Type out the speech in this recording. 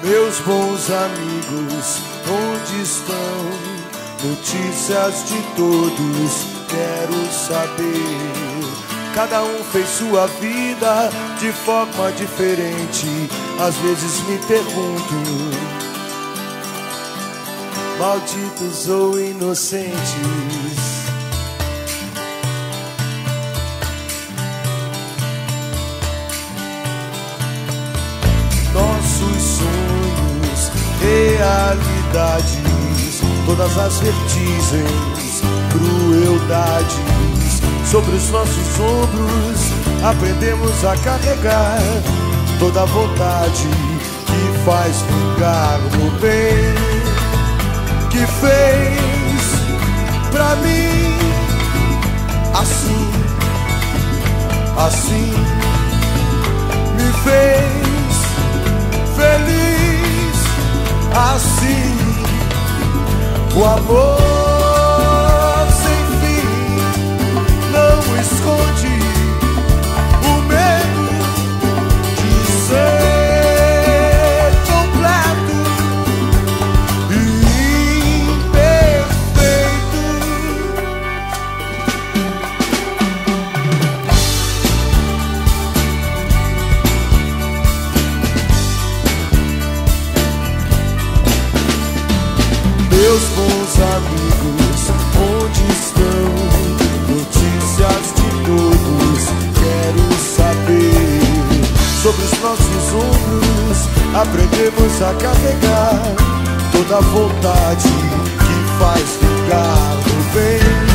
Meus bons amigos, onde estão? Notícias de todos, quero saber. Cada um fez sua vida de forma diferente. Às vezes me pergunto, malditos ou inocentes. Nossos sonhos, realidades, todas as vertigens, crueldades, sobre os nossos ombros aprendemos a carregar toda a vontade que faz ficar no bem, que fez pra mim assim, assim, me fez feliz assim. O amor sem fim não esconde o medo de ser completo e imperfeito. Meus bons amigos, onde estão? Notícias de todos, quero saber. Sobre os nossos ombros aprendemos a carregar toda a vontade que faz ficar no bem.